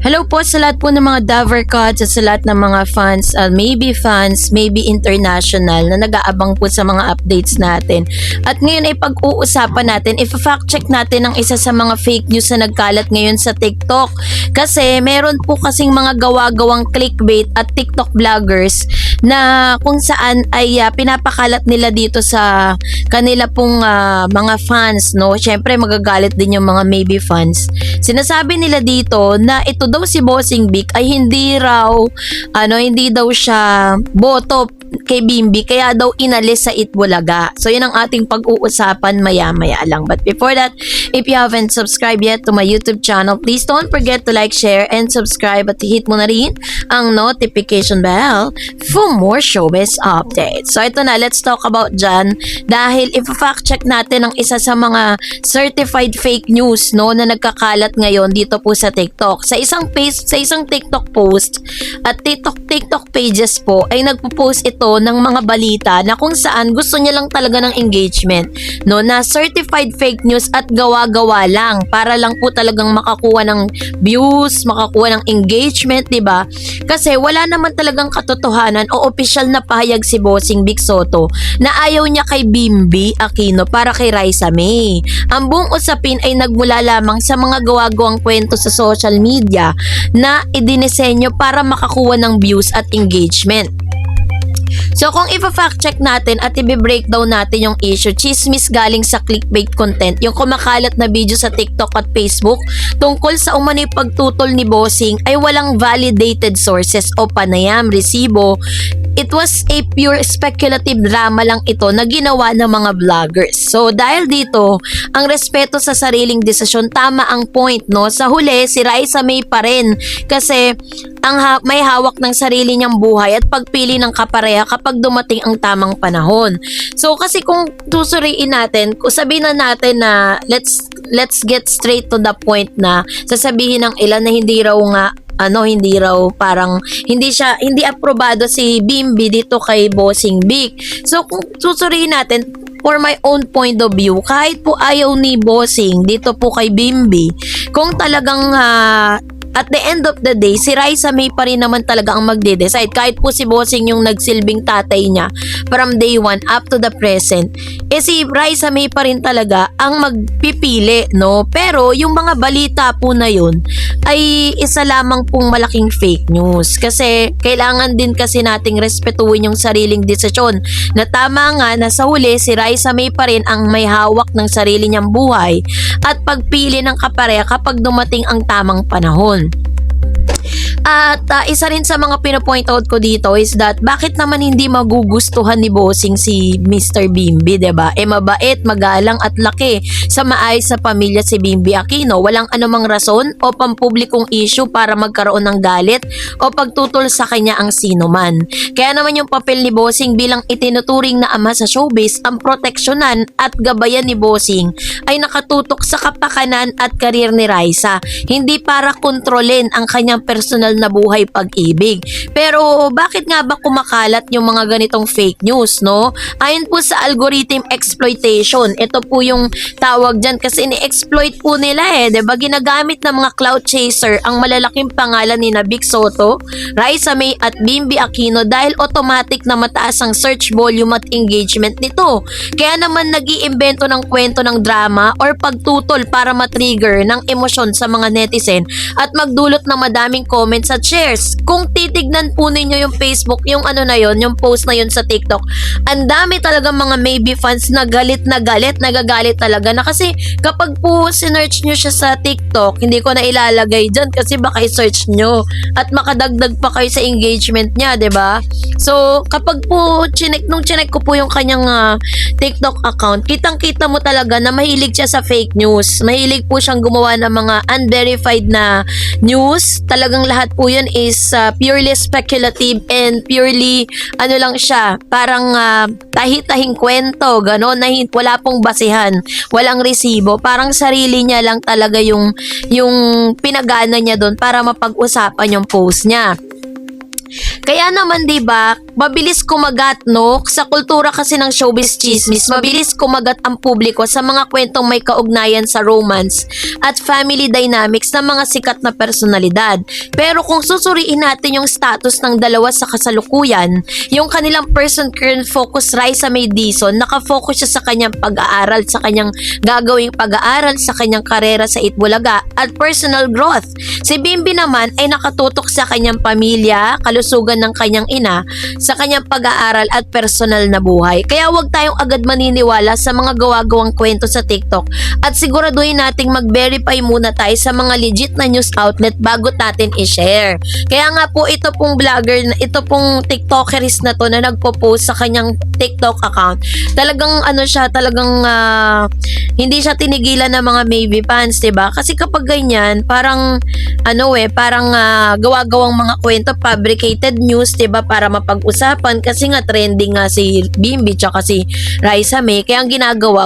Hello po sa lahat po ng mga Davercots at sa lahat ng mga fans, maybe international na nag-aabang po sa mga updates natin. At ngayon ay pag-uusapan natin, if-fact check natin ang isa sa mga fake news na nagkalat ngayon sa TikTok. Kasi meron po kasing mga gawa-gawang clickbait at TikTok vloggers na kung saan ay pinapakalat nila dito sa kanila pong mga fans, no? Syempre magagalit din yung mga maybe fans. Sinasabi nila dito na ito daw si Bossing Vic ay hindi daw siya boto kay Bimbi kaya daw inalis sa Itbulaga. So yun ang ating pag-uusapan maya-maya lang. But before that, if you haven't subscribed yet to my YouTube channel, please don't forget to like, share, and subscribe at hit mo na rin ang notification bell for more showbiz updates. So ito na, let's talk about dyan dahil if-fact check natin ang isa sa mga certified fake news, no, na nagkakalat ngayon dito po sa TikTok. Sa isang TikTok post at TikTok pages po ay nagpo-post ito ng mga balita na kung saan gusto niya lang talaga ng engagement, no, na certified fake news at gawa-gawa lang para lang po talagang makakuha ng views, makakuha ng engagement, 'di ba? Kasi wala naman talagang katotohanan o opisyal na pahayag si Bossing Vic Soto na ayaw niya kay Bimbi Aquino para kay Raisa May. Ang buong usapin ay nagmula lamang sa mga gawa-gawang kwento sa social media na idinisenyo para makakuha ng views at engagement. So kung i-fact check natin at i-breakdown natin yung issue, chismis galing sa clickbait content, yung kumakalat na video sa TikTok at Facebook tungkol sa umano'y pagtutol ni Bossing ay walang validated sources o panayam, resibo. It was a pure speculative drama lang ito na ginawa ng mga vloggers. So dahil dito, ang respeto sa sariling desisyon, tama ang point, no? Sa huli, si Raisa May pa rin kasi may hawak ng sarili niyang buhay at pagpili ng kapareha kapag dumating ang tamang panahon. So kasi kung susuriin natin, kung sabihin na natin na let's get straight to the point na sasabihin ng ilan na hindi raw parang hindi aprobado si Bimbi dito kay Bossing Vic. So kung susuriin natin, for my own point of view, kahit po ayaw ni Bossing dito po kay Bimbi, kung talagang at the end of the day, si Raisa May pa rin naman talaga ang magde-decide. Kahit po si Bossing yung nagsilbing tatay niya from day one up to the present, si Raisa May pa rin talaga ang magpipili, no? Pero yung mga balita po na yun ay isa lamang pong malaking fake news. Kasi kailangan din kasi nating respetuhin yung sariling desisyon. Na tama nga na sa huli, si Raisa May pa rin ang may hawak ng sarili niyang buhay at pagpili ng kapareha kapag dumating ang tamang panahon. At isa rin sa mga pinopoint out ko dito is that bakit naman hindi magugustuhan ni Bossing si Mr. Bimbi, diba? Mabait, magalang at laki sa maayos sa pamilya si Bimbi Aquino. Walang anumang rason o pampublikong issue para magkaroon ng galit o pagtutol sa kanya ang sino man. Kaya naman yung papel ni Bossing bilang itinuturing na ama sa showbiz, ang proteksyonan at gabayan ni Bossing ay nakatutok sa kapakanan at karir ni Raisa. Hindi para kontrolin ang kanyang personal na buhay pag-ibig. Pero bakit nga ba kumakalat yung mga ganitong fake news, no? Ayon po sa algorithm exploitation, ito po yung tawag dyan kasi ini-exploit po nila diba? Ginagamit ng mga clout chaser ang malalaking pangalan ni Vic Soto, Raisa May at Bimbi Aquino dahil automatic na mataas ang search volume at engagement nito. Kaya naman nag-iimbento ng kwento ng drama or pagtutol para matrigger ng emosyon sa mga netizen at magdulot ng madaming comments at shares. Kung titignan po ninyo yung Facebook, yung yung post na yun sa TikTok, ang dami talaga mga maybe fans na nagagalit talaga na kasi kapag po sinearch nyo siya sa TikTok, hindi ko na ilalagay dyan kasi baka i-search nyo at makadagdag pa kayo sa engagement niya, ba? Diba? So, kapag po chinek ko po yung kanyang TikTok account, kitang-kita mo talaga na mahilig siya sa fake news. Mahilig po siyang gumawa ng mga unverified na news. Talagang lahat po yun is purely speculative and purely lang siya, parang tahi-tahing kwento, gano'n, na wala pong basihan, walang resibo, parang sarili niya lang talaga yung pinagana niya doon para mapag-usapan yung post niya. Kaya naman 'di ba, mabilis kumagat, no? Sa kultura kasi ng showbiz chismis, mabilis kumagat ang publiko sa mga kwentong may kaugnayan sa romance at family dynamics ng mga sikat na personalidad. Pero kung susuriin natin yung status ng dalawa sa kasalukuyan, yung kanilang person current focus, Raisa May Dizon, nakafocus siya sa kanyang pag-aaral, sa kanyang gagawing pag-aaral, sa kanyang karera sa Itbulaga at personal growth. Si Bimbi naman ay nakatutok sa kanyang pamilya, kalusugan ng kanyang ina, sa kanyang pag-aaral at personal na buhay. Kaya huwag tayong agad maniniwala sa mga gawa-gawang kwento sa TikTok at siguraduhin nating mag-verify muna tayo sa mga legit na news outlet bago natin i-share. Kaya nga po ito pong vlogger, ito pong TikTokeris na to na nagpo-post sa kanyang TikTok account. Talagang talagang hindi siya tinigilan ng mga Maybe fans, 'di ba? Kasi kapag ganyan, parang parang gawa-gawang mga kwento, fabricated news, 'di ba, para mapag-usapan kasi nga trending nga si Bimbi tsaka si Raisa May. Kaya ang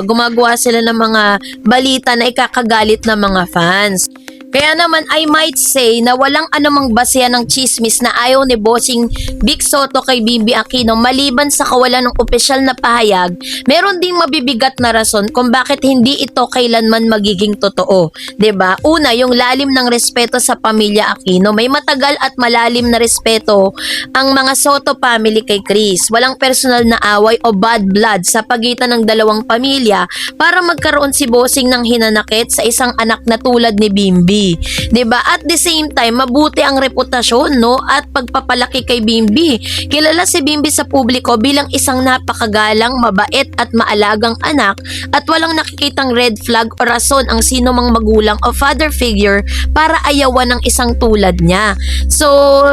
gumagawa sila ng mga balita na ikakagalit ng mga fans. Kaya naman I might say na walang anumang basehan ng chismis na ayaw ni Bossing Vic Soto kay Bimbi Aquino maliban sa kawalan ng opisyal na pahayag. Meron ding mabibigat na rason kung bakit hindi ito kailanman magiging totoo. 'Di ba? Una, yung lalim ng respeto sa pamilya Aquino. May matagal at malalim na respeto ang mga Soto family kay Chris. Walang personal na away o bad blood sa pagitan ng dalawang pamilya para magkaroon si Bossing ng hinanakit sa isang anak na tulad ni Bimbi. 'Di ba? At the same time, mabuti ang reputasyon, no, at pagpapalaki kay Bimbi. Kilala si Bimbi sa publiko bilang isang napakagalang, mabait at maalagang anak at walang nakikitang red flag o rason ang sino mang magulang o father figure para ayawan ng isang tulad niya. So,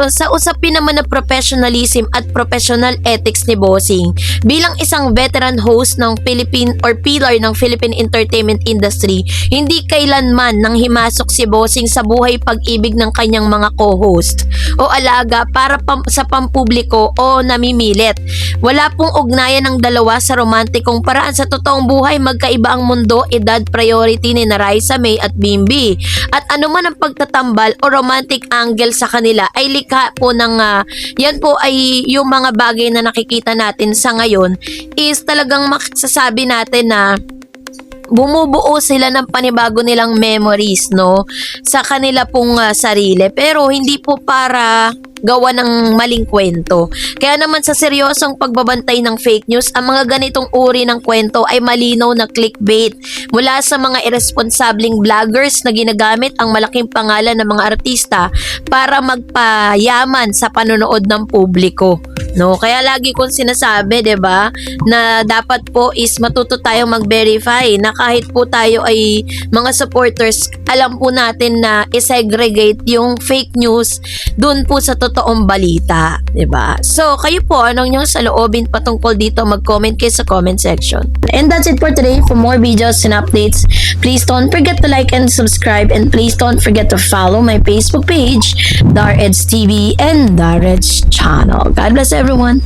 sa usapin naman ng professionalism at professional ethics ni Bossing, bilang isang veteran host ng Philippine or pillar ng Philippine entertainment industry, hindi kailanman nang himasok si Bossing sa buhay pag-ibig ng kanyang mga co-host o alaga para sa pampubliko o namimilit. Wala pong ugnayan ng dalawa sa romantikong paraan. Sa totoong buhay, magkaiba ang mundo, edad, priority ni Raisa May at Bimbi. At anuman ang pagtatambal o romantic angle sa kanila ay likha po ng yan po ay yung mga bagay na nakikita natin sa ngayon is talagang masasabi natin na bumubuo sila ng panibago nilang memories, no, sa kanila pong sarili, pero hindi po para gawa ng maling kwento. Kaya naman sa seryosong pagbabantay ng fake news, ang mga ganitong uri ng kwento ay malinaw na clickbait mula sa mga irresponsableng vloggers na ginagamit ang malaking pangalan ng mga artista para magpayaman sa panonood ng publiko. No, kaya lagi kong sinasabi, 'di ba, na dapat po is matuto tayong mag-verify na kahit po tayo ay mga supporters, alam po natin na i-segregate yung fake news dun po sa totoong balita, 'di ba? So, kayo po, anong inyong saloobin patungkol dito? Mag-comment kayo sa comment section. And that's it for today. For more videos and updates, please don't forget to like and subscribe, and please don't forget to follow my Facebook page, Dar Eds TV and Dar Eds channel. God bless everyone.